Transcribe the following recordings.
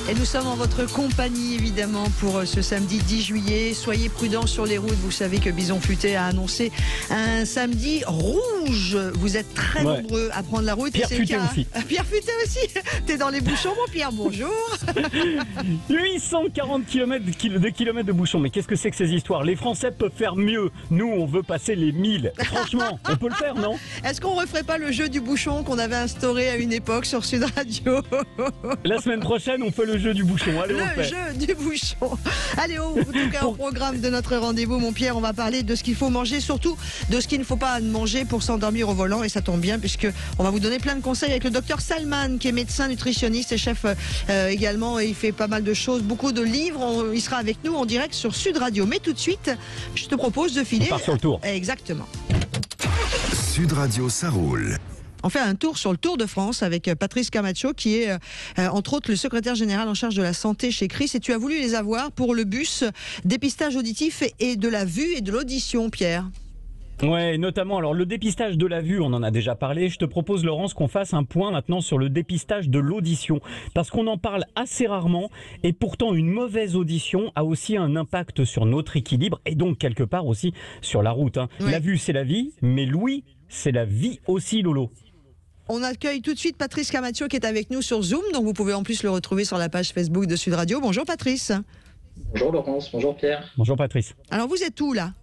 Et nous sommes en votre compagnie évidemment pour ce samedi 10 juillet. Soyez prudents sur les routes. Vous savez que Bison Futé a annoncé un samedi rouge. Vous êtes très nombreux à prendre la route. Pierre Futé aussi. Pierre Futé aussi. T'es dans les bouchons, mon Pierre. Bonjour. 840 km de bouchons. Mais qu'est-ce que c'est que ces histoires? Les Français peuvent faire mieux. Nous, on veut passer les 1000. Franchement, on peut le faire, non? Est-ce qu'on referait pas le jeu du bouchon qu'on avait instauré à une époque sur Sud Radio? La semaine prochaine, on fait le jeu du bouchon. Allez, le jeu du bouchon. Allez, en tout cas, au programme de notre rendez-vous, mon Pierre, on va parler de ce qu'il faut manger, surtout de ce qu'il ne faut pas manger pour s'endormir au volant. Et ça tombe bien, puisque on va vous donner plein de conseils avec le docteur Salman, qui est médecin nutritionniste et chef également. Et il fait pas mal de choses, beaucoup de livres. Il sera avec nous en direct sur Sud Radio. Mais tout de suite, je te propose de filer. On part sur le tour. Exactement. Sud Radio, ça roule. On fait un tour sur le Tour de France avec Patrice Camacho qui est entre autres le secrétaire général en charge de la santé chez CRIS, et tu as voulu les avoir pour le bus dépistage auditif et de la vue et de l'audition, Pierre. Ouais, notamment, alors le dépistage de la vue, on en a déjà parlé. Je te propose, Laurence, qu'on fasse un point maintenant sur le dépistage de l'audition, parce qu'on en parle assez rarement, et pourtant une mauvaise audition a aussi un impact sur notre équilibre, et donc quelque part aussi sur la route. Oui. La vue, c'est la vie, mais l'ouïe, c'est la vie aussi, Lolo. On accueille tout de suite Patrice Camacho qui est avec nous sur Zoom, donc vous pouvez en plus le retrouver sur la page Facebook de Sud Radio. Bonjour Patrice. Bonjour Laurence, bonjour Pierre. Bonjour Patrice. Alors vous êtes où là?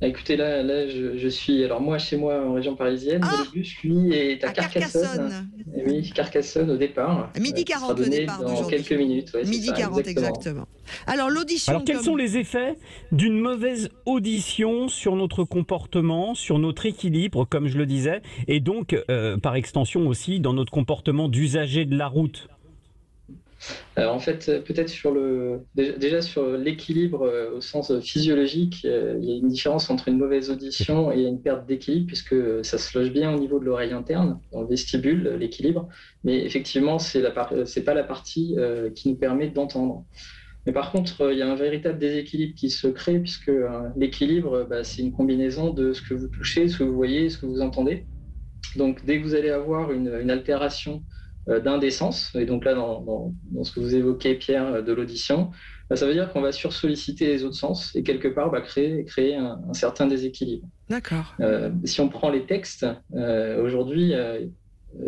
Écoutez, là je suis, alors moi chez moi en région parisienne, mais le bus lui est à Carcassonne. Et oui, Carcassonne au départ. Midi 40 au départ dans d'aujourd'hui. quelques minutes. Ouais, Midi 40 exactement. Alors l'audition. Alors quels sont les effets d'une mauvaise audition sur notre comportement, sur notre équilibre, comme je le disais, et donc par extension aussi dans notre comportement d'usager de la route? Alors en fait, peut-être déjà sur l'équilibre au sens physiologique, il y a une différence entre une mauvaise audition et une perte d'équilibre, puisque ça se loge bien au niveau de l'oreille interne, dans le vestibule, l'équilibre. Mais effectivement, c'est pas la partie qui nous permet d'entendre. Mais par contre, il y a un véritable déséquilibre qui se crée, puisque l'équilibre, c'est une combinaison de ce que vous touchez, ce que vous voyez, ce que vous entendez. Donc dès que vous allez avoir une altération d'un des sens, et donc là dans ce que vous évoquez Pierre de l'audition, ça veut dire qu'on va sursolliciter les autres sens et quelque part créer un certain déséquilibre. D'accord. Si on prend les textes, aujourd'hui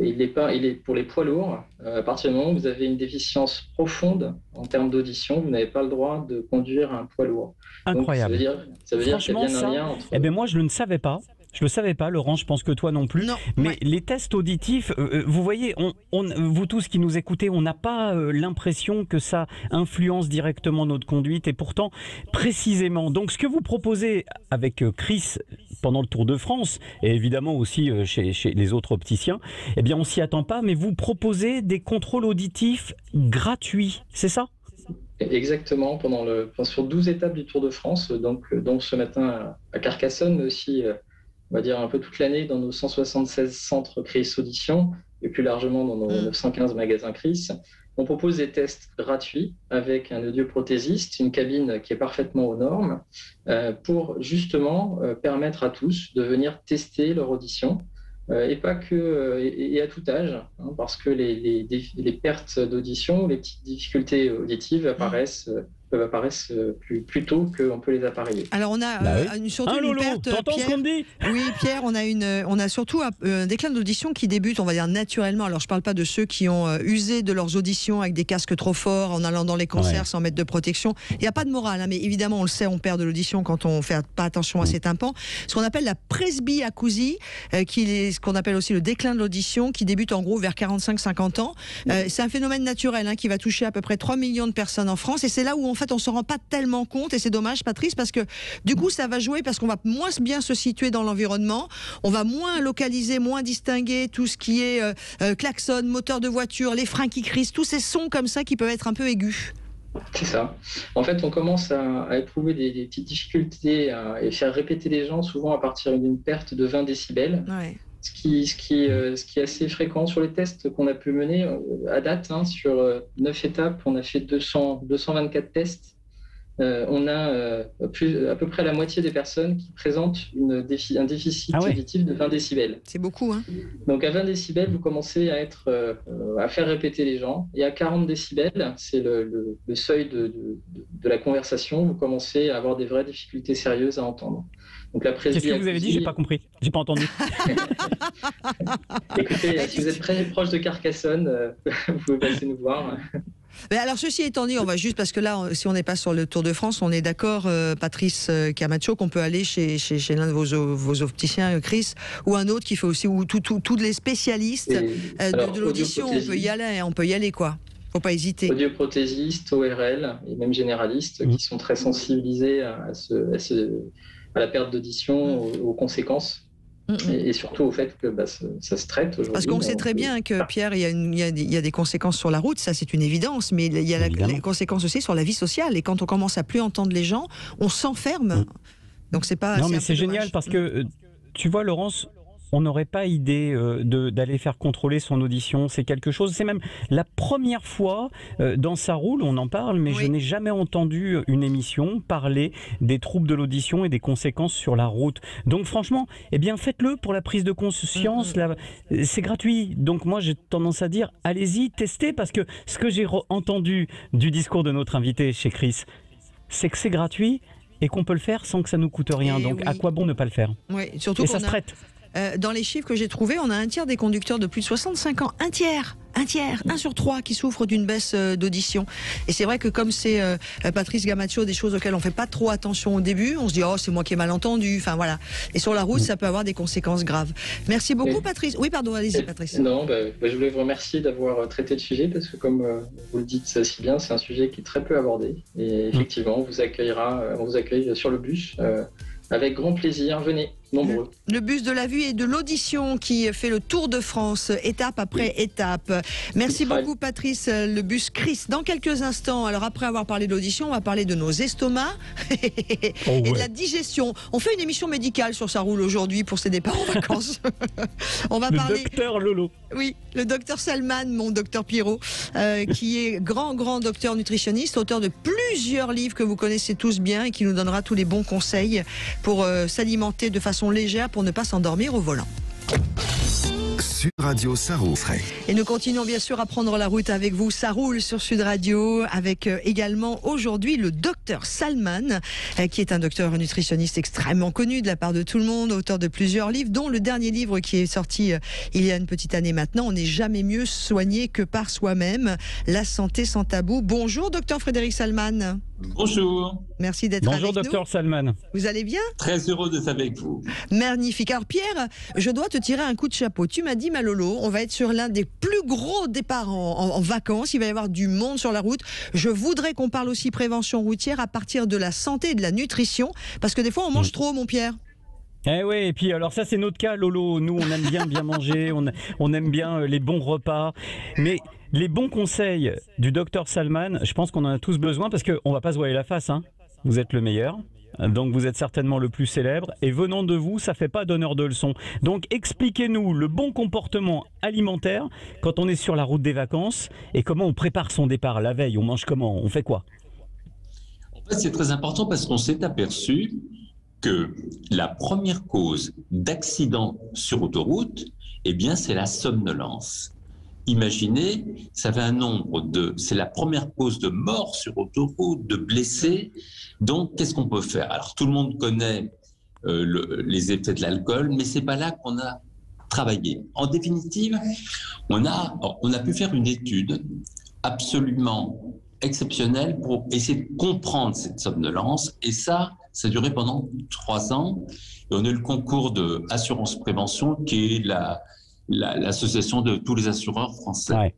il est pour les poids lourds, à partir du moment où vous avez une déficience profonde en termes d'audition, vous n'avez pas le droit de conduire un poids lourd. Incroyable. Donc, ça veut dire qu'il y a bien un lien entre... Eh bien moi je ne savais pas. Je le savais pas, Laurent, je pense que toi non plus. Non. Mais les tests auditifs, vous voyez, vous tous qui nous écoutez, on n'a pas l'impression que ça influence directement notre conduite, et pourtant, précisément. Donc, ce que vous proposez avec Chris pendant le Tour de France, et évidemment aussi chez les autres opticiens, eh bien, on s'y attend pas, mais vous proposez des contrôles auditifs gratuits, c'est ça ? Exactement, sur 12 étapes du Tour de France, donc ce matin à Carcassonne, mais aussi on va dire un peu toute l'année dans nos 176 centres CRIS Audition et plus largement dans nos 915 magasins CRIS. On propose des tests gratuits avec un audioprothésiste, une cabine qui est parfaitement aux normes, pour justement permettre à tous de venir tester leur audition, et pas que et à tout âge, parce que les pertes d'audition, les petites difficultés auditives peuvent apparaître plus tôt qu'on peut les appareiller. Alors on a surtout une Lolo, perte. t'entends ce qu'on te dit ? Oui, Pierre, on a surtout un déclin d'audition qui débute, on va dire naturellement. Alors je parle pas de ceux qui ont usé de leurs auditions avec des casques trop forts, en allant dans les concerts sans mettre de protection. Il n'y a pas de morale, mais évidemment on le sait, on perd de l'audition quand on fait pas attention à ses tympans. Ce qu'on appelle la presbyacousie, qui est ce qu'on appelle aussi le déclin de l'audition, qui débute en gros vers 45-50 ans. C'est un phénomène naturel qui va toucher à peu près 3 millions de personnes en France, et c'est là où en fait on se rend pas tellement compte, et c'est dommage Patrice, parce que du coup ça va jouer, parce qu'on va moins bien se situer dans l'environnement, on va moins localiser, moins distinguer tout ce qui est klaxon, moteur de voiture, les freins qui crissent, tous ces sons comme ça qui peuvent être un peu aigus. C'est ça. En fait, on commence à éprouver des petites difficultés et faire répéter les gens souvent à partir d'une perte de 20 décibels. Ouais. Ce qui est assez fréquent sur les tests qu'on a pu mener à date. Sur 9 étapes, on a fait 224 tests. on a à peu près la moitié des personnes qui présentent un déficit auditif de 20 décibels. C'est beaucoup, hein. Donc à 20 décibels, vous commencez à faire répéter les gens. Et à 40 décibels, c'est le seuil de la conversation, vous commencez à avoir des vraies difficultés sérieuses à entendre. Donc la Qu'est-ce que vous avez dit? J'ai pas compris. J'ai pas entendu. Écoutez, si vous êtes très proche de Carcassonne, vous pouvez passer nous voir. Mais alors, ceci étant dit, on va juste, parce que là, si on n'est pas sur le Tour de France, on est d'accord, Patrice Camacho, qu'on peut aller chez l'un de vos opticiens, Chris, ou un autre qui fait aussi, ou tous les spécialistes de l'audition, on peut y aller, quoi. Faut pas hésiter. Audioprothésistes, ORL et même généralistes qui sont très sensibilisés à la perte d'audition, aux conséquences. Et surtout au fait que ça se traite aujourd'hui. Parce qu'on sait très bien que, Pierre, il y a des conséquences sur la route, ça c'est une évidence, mais il y a les conséquences aussi sur la vie sociale. Et quand on commence à plus entendre les gens, on s'enferme. Donc c'est pas. Non, mais c'est génial parce que, tu vois, Laurence, on n'aurait pas idée d'aller faire contrôler son audition. C'est quelque chose. C'est même la première fois dans Ça roule, on en parle, mais je n'ai jamais entendu une émission parler des troubles de l'audition et des conséquences sur la route. Donc franchement, eh bien faites-le pour la prise de conscience. C'est gratuit. Donc moi j'ai tendance à dire, allez-y, testez, parce que ce que j'ai entendu du discours de notre invité chez Chris, c'est que c'est gratuit et qu'on peut le faire sans que ça nous coûte rien. Donc à quoi bon ne pas le faire? Oui, surtout et ça se traite. Dans les chiffres que j'ai trouvés, on a un tiers des conducteurs de plus de 65 ans, un tiers, 1 sur 3 qui souffrent d'une baisse d'audition. Et c'est vrai que comme c'est Patrice Camacho, des choses auxquelles on fait pas trop attention au début, on se dit c'est moi qui ai mal entendu, enfin voilà. Et sur la route, ça peut avoir des conséquences graves. Merci beaucoup, Patrice. Oui, pardon, allez-y, Patrice. Non, je voulais vous remercier d'avoir traité le sujet, parce que comme vous le dites si bien, c'est un sujet qui est très peu abordé. Et effectivement, on vous accueille sur le bus avec grand plaisir. Venez. Nombreux. Le bus de la vue et de l'audition qui fait le Tour de France, étape après étape. Merci beaucoup, Patrice. Le bus Chris. Dans quelques instants, alors après avoir parlé de l'audition, on va parler de nos estomacs et de la digestion. On fait une émission médicale sur Ça roule aujourd'hui pour ses départs en vacances. On va parler. Le docteur Lolo. Oui, le docteur Salman, mon docteur Pierrot, qui est grand docteur nutritionniste, auteur de plusieurs livres que vous connaissez tous bien et qui nous donnera tous les bons conseils pour s'alimenter de façon légère pour ne pas s'endormir au volant. Sud Radio, ça roule. Et nous continuons bien sûr à prendre la route avec vous. Ça roule sur Sud Radio avec également aujourd'hui le docteur Salman, qui est un docteur nutritionniste extrêmement connu de la part de tout le monde, auteur de plusieurs livres, dont le dernier livre qui est sorti il y a une petite année maintenant. On n'est jamais mieux soigné que par soi-même. La santé sans tabou. Bonjour docteur Frédéric Salman. Bonjour. Merci d'être avec nous. Bonjour docteur Salman. Vous allez bien? Très heureux d'être avec vous. Magnifique. Alors Pierre, je dois te tirer un coup de chapeau. Tu m'as dit, Malolo, on va être sur l'un des plus gros départs en vacances. Il va y avoir du monde sur la route. Je voudrais qu'on parle aussi prévention routière à partir de la santé et de la nutrition, parce que des fois on mange trop, mon Pierre. Eh oui, et puis alors ça c'est notre cas, Lolo. Nous on aime bien manger, on aime bien les bons repas, mais les bons conseils du docteur Salman, je pense qu'on en a tous besoin, parce qu'on va pas se voiler la face, hein. Vous êtes le meilleur, donc vous êtes certainement le plus célèbre, et venant de vous, ça fait pas d'honneur de leçon. Donc expliquez-nous le bon comportement alimentaire quand on est sur la route des vacances, et comment on prépare son départ la veille. On mange comment? On fait quoi? En fait, c'est très important parce qu'on s'est aperçu que la première cause d'accident sur autoroute, eh bien, c'est la somnolence. Imaginez, ça fait c'est la première cause de mort sur autoroute, de blessés. Donc, qu'est-ce qu'on peut faire? Alors, tout le monde connaît les effets de l'alcool, mais c'est pas là qu'on a travaillé. En définitive, on a pu faire une étude absolument exceptionnelle pour essayer de comprendre cette somnolence, et ça a duré pendant 3 ans. Et on a eu le concours de Assurance Prévention, qui est l'association de tous les assureurs français. Ouais.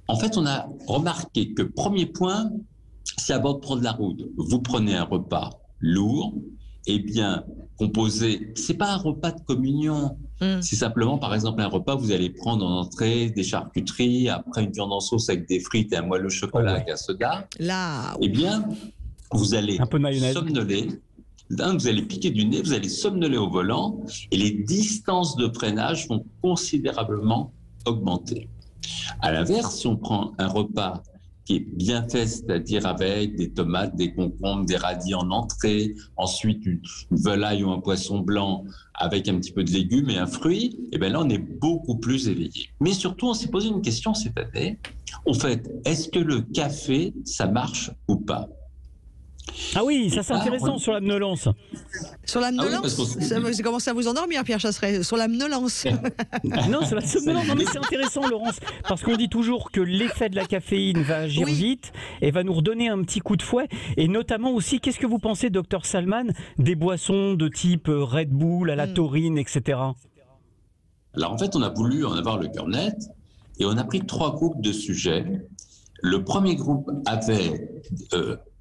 En fait, on a remarqué que premier point, c'est avant de prendre la route. Vous prenez un repas lourd, eh bien, composé, c'est pas un repas de communion, c'est simplement, par exemple, un repas, vous allez prendre en entrée des charcuteries, après une viande en sauce avec des frites et un moelleux au chocolat avec un soda. Là, eh bien, vous allez un peu de mayonnaise. Somnoler. Vous allez piquer du nez, vous allez somnoler au volant, et les distances de freinage vont considérablement augmenter. À l'inverse, si on prend un repas qui est bien fait, c'est-à-dire avec des tomates, des concombres, des radis en entrée, ensuite une volaille ou un poisson blanc avec un petit peu de légumes et un fruit, et bien là, on est beaucoup plus éveillé. Mais surtout, on s'est posé une question cette année. En fait, est-ce que le café, ça marche ou pas? Ah oui, ça c'est intéressant sur l'amnolence. Sur l'amnolence, ça commence à vous endormir, Pierre Chasseret, sur l'amnolence. Non, sur la somnolence. Non, mais c'est intéressant, Laurence, parce qu'on dit toujours que l'effet de la caféine va agir vite et va nous redonner un petit coup de fouet. Et notamment aussi, qu'est-ce que vous pensez, docteur Salman, des boissons de type Red Bull à la taurine, etc. Alors en fait, on a voulu en avoir le cœur net et on a pris 3 groupes de sujets. Le premier groupe avait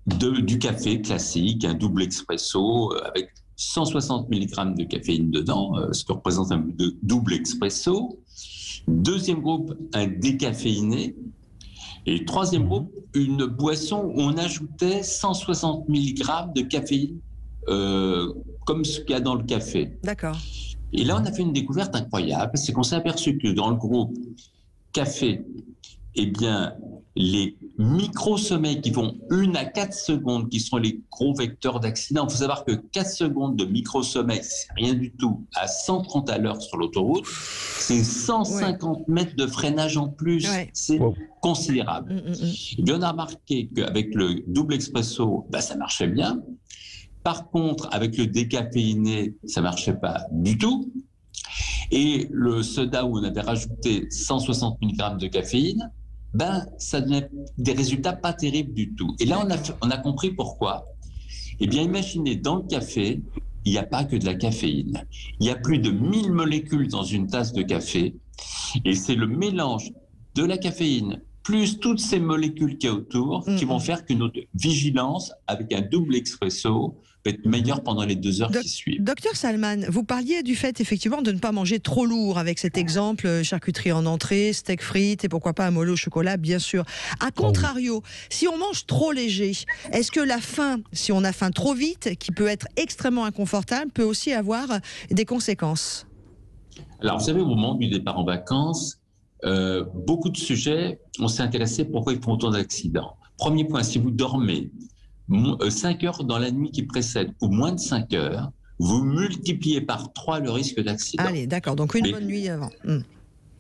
du café classique, un double expresso avec 160 mg de caféine dedans, ce qui représente un double expresso. Deuxième groupe, un décaféiné. Et troisième groupe, une boisson où on ajoutait 160 mg de caféine, comme ce qu'il y a dans le café. D'accord. Et là, on a fait une découverte incroyable, c'est qu'on s'est aperçu que dans le groupe café, eh bien, les micro-sommeils qui vont 1 à 4 secondes, qui sont les gros vecteurs d'accident. Il faut savoir que 4 secondes de micro-sommeil, c'est rien du tout. À 130 à l'heure sur l'autoroute, c'est 150 mètres de freinage en plus. C'est considérable. Et bien, on a remarqué qu'avec le double expresso, ça marchait bien. Par contre, avec le décaféiné, ça ne marchait pas du tout. Et le soda où on avait rajouté 160 mg de caféine, ça donnait des résultats pas terribles du tout. Et là, on a compris pourquoi. Eh bien, imaginez, dans le café, il n'y a pas que de la caféine. Il y a plus de 1000 molécules dans une tasse de café. Et c'est le mélange de la caféine plus toutes ces molécules qu'il y a autour qui vont faire que notre vigilance, avec un double expresso, va être meilleure pendant les 2 heures qui suivent. Docteur Salman, vous parliez du fait effectivement de ne pas manger trop lourd, avec cet exemple charcuterie en entrée, steak frites et pourquoi pas un mollet au chocolat, bien sûr. A contrario, si on mange trop léger, est-ce que la faim, si on a faim trop vite, qui peut être extrêmement inconfortable, peut aussi avoir des conséquences? Alors, vous savez, au moment du départ en vacances, beaucoup de sujets, on s'est intéressé pourquoi ils font autant d'accidents. Premier point, si vous dormez 5 heures dans la nuit qui précède ou moins de 5 heures, vous multipliez par 3 le risque d'accident. Allez, d'accord, donc une bonne nuit avant.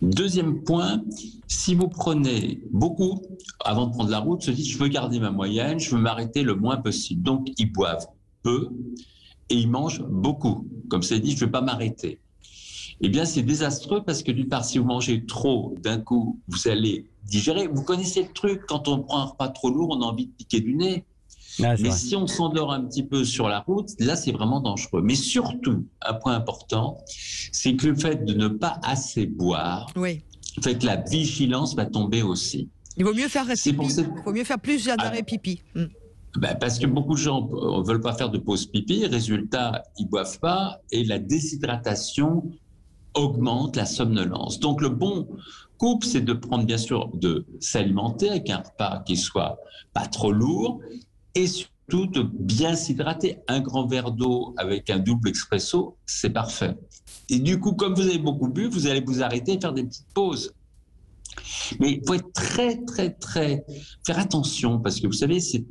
Deuxième point, si vous prenez beaucoup, avant de prendre la route, se dit je veux garder ma moyenne, je veux m'arrêter le moins possible. Donc ils boivent peu et ils mangent beaucoup. Comme c'est dit, je ne veux pas m'arrêter. Eh bien, c'est désastreux parce que d'une part, si vous mangez trop, d'un coup, vous allez digérer. Vous connaissez le truc, quand on prend un repas trop lourd, on a envie de piquer du nez. Mais si on s'endort un petit peu sur la route, là, c'est vraiment dangereux. Mais surtout, un point important, c'est que le fait de ne pas assez boire fait que la vigilance va tomber aussi. Il vaut mieux faire pipi. Il vaut mieux faire plusieurs arrêts pipi. Parce que beaucoup de gens ne veulent pas faire de pause pipi. Résultat, ils ne boivent pas et la déshydratation augmente la somnolence. Donc le bon couple, c'est de prendre bien sûr de s'alimenter avec un repas qui soit pas trop lourd et surtout de bien s'hydrater. Un grand verre d'eau avec un double expresso, c'est parfait. Et du coup, comme vous avez beaucoup bu, vous allez vous arrêter et faire des petites pauses. Mais il faut être faire attention parce que vous savez, cette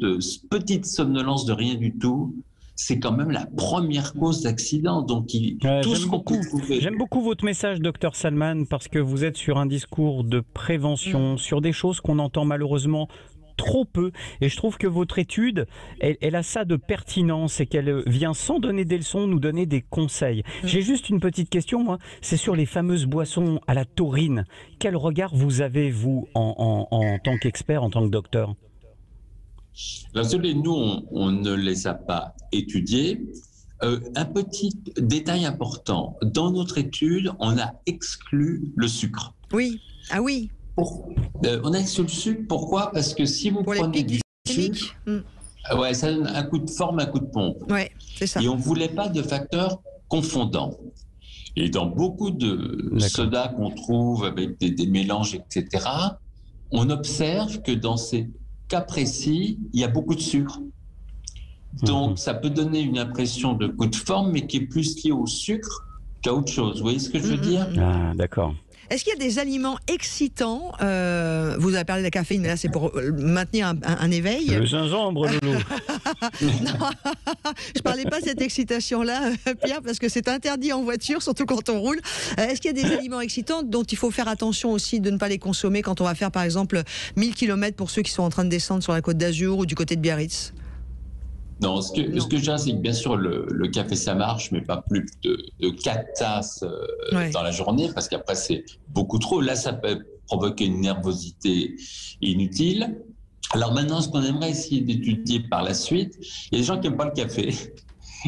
petite somnolence de rien du tout, c'est quand même la première cause d'accident. Donc, j'aime beaucoup votre message, docteur Salman, parce que vous êtes sur un discours de prévention, sur des choses qu'on entend malheureusement trop peu. Et je trouve que votre étude, elle a ça de pertinence et qu'elle vient, sans donner des leçons, nous donner des conseils. J'ai juste une petite question, moi. C'est sur les fameuses boissons à la taurine. Quel regard vous avez, vous, en tant qu'expert, en tant que docteur ? Alors, nous, on ne les a pas étudiés. Un petit détail important. Dans notre étude, on a exclu le sucre. Oui. Ah oui. On a exclu le sucre. Pourquoi ? Parce que si vous prenez du sucre, ça donne un coup de forme, un coup de pompe. Ouais, c'est ça. Et on ne voulait pas de facteurs confondants. Et dans beaucoup de sodas qu'on trouve avec des mélanges, etc., on observe que dans ces cas précis, il y a beaucoup de sucre. Donc, ça peut donner une impression de coup de forme, mais qui est plus lié au sucre qu'à autre chose. Vous voyez ce que je veux dire ? Ah, d'accord. Est-ce qu'il y a des aliments excitants vous avez parlé de la caféine, mais là c'est pour maintenir un éveil. Le gingembre, Lolo. Non, je parlais pas de cette excitation-là, Pierre, parce que c'est interdit en voiture, surtout quand on roule. Est-ce qu'il y a des aliments excitants dont il faut faire attention aussi de ne pas les consommer quand on va faire par exemple 1000 km pour ceux qui sont en train de descendre sur la Côte d'Azur ou du côté de Biarritz? Non, ce que je dirais, c'est que bien sûr, le café, ça marche, mais pas plus de 4 tasses dans la journée, parce qu'après, c'est beaucoup trop. Là, ça peut provoquer une nervosité inutile. Alors maintenant, ce qu'on aimerait essayer d'étudier par la suite, il y a des gens qui n'aiment pas le café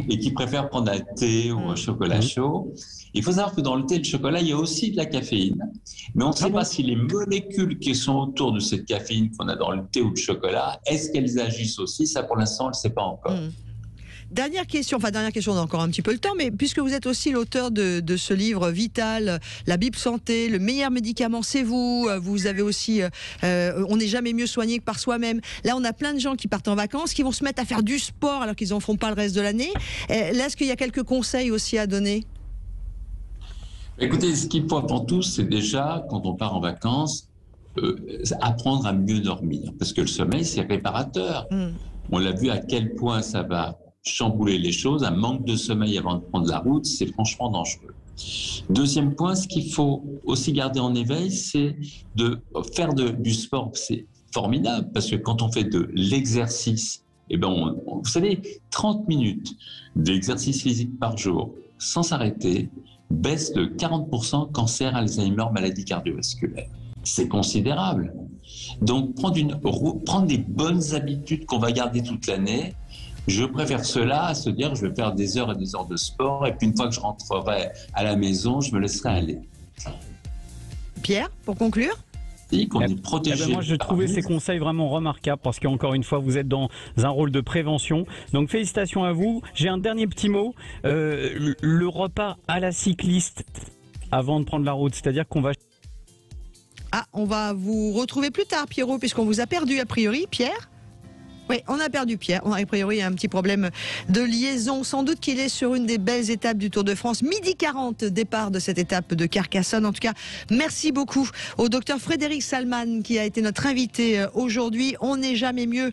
et qui préfèrent prendre un thé ou un chocolat chaud. Il faut savoir que dans le thé et le chocolat, il y a aussi de la caféine. Mais on ne sait pas si les molécules qui sont autour de cette caféine qu'on a dans le thé ou le chocolat, est-ce qu'elles agissent aussi? Ça, pour l'instant, on ne le sait pas encore. Dernière question, on a encore un petit peu le temps, mais puisque vous êtes aussi l'auteur de ce livre Vital, la Bible Santé, le meilleur médicament c'est vous, vous avez aussi on n'est jamais mieux soigné que par soi-même. Là on a plein de gens qui partent en vacances, qui vont se mettre à faire du sport alors qu'ils n'en feront pas le reste de l'année. Là est-ce qu'il y a quelques conseils aussi à donner? Écoutez, ce qu'il faut avant tout, c'est déjà, quand on part en vacances, apprendre à mieux dormir, parce que le sommeil c'est réparateur. On l'a vu à quel point ça va chambouler les choses. Un manque de sommeil avant de prendre la route, c'est franchement dangereux. Deuxième point, ce qu'il faut aussi garder en éveil, c'est de faire du sport. C'est formidable parce que quand on fait de l'exercice, vous savez, 30 minutes d'exercice physique par jour sans s'arrêter baisse de 40% cancer, Alzheimer, maladie cardiovasculaire. C'est considérable. Donc prendre des bonnes habitudes qu'on va garder toute l'année. Je préfère cela à se dire je vais faire des heures et des heures de sport et puis une fois que je rentrerai à la maison, je me laisserai aller. Pierre, pour conclure? Qu'on est protégé. Moi, je trouvais ces conseils vraiment remarquables parce qu'encore une fois, vous êtes dans un rôle de prévention. Donc, félicitations à vous. J'ai un dernier petit mot. Le repas à la cycliste avant de prendre la route, c'est-à-dire qu'on va... Ah, on va vous retrouver plus tard, Pierrot, puisqu'on vous a perdu a priori, Pierre. Oui, on a perdu Pierre. A priori, il y a un petit problème de liaison. Sans doute qu'il est sur une des belles étapes du Tour de France. 12h40, départ de cette étape de Carcassonne. En tout cas, merci beaucoup au docteur Frédéric Salman qui a été notre invité aujourd'hui. On n'est jamais mieux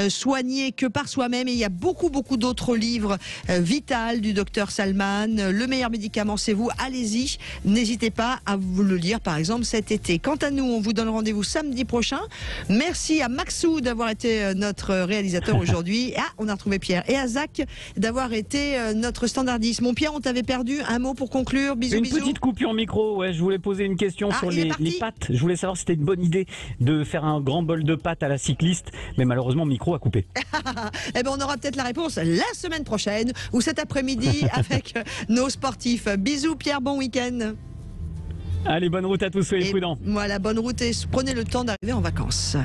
soigné que par soi-même. Et il y a beaucoup d'autres livres. Vital du docteur Salman, le meilleur médicament c'est vous. Allez-y, n'hésitez pas à vous le lire par exemple cet été. Quant à nous, on vous donne rendez-vous samedi prochain. Merci à Maxou d'avoir été notre réalisateur aujourd'hui. Ah, on a retrouvé Pierre. Et à Zach d'avoir été notre standardiste. Mon Pierre, on t'avait perdu. Un mot pour conclure. Bisous, bisous. Une petite coupure micro. Ouais, je voulais poser une question sur les pâtes. Je voulais savoir si c'était une bonne idée de faire un grand bol de pâtes à la cycliste. Mais malheureusement, le micro a coupé. Eh ben, on aura peut-être la réponse la semaine prochaine ou cet après-midi avec nos sportifs. Bisous, Pierre. Bon week-end. Allez, bonne route à tous. Soyez prudents. Voilà, bonne route et prenez le temps d'arriver en vacances.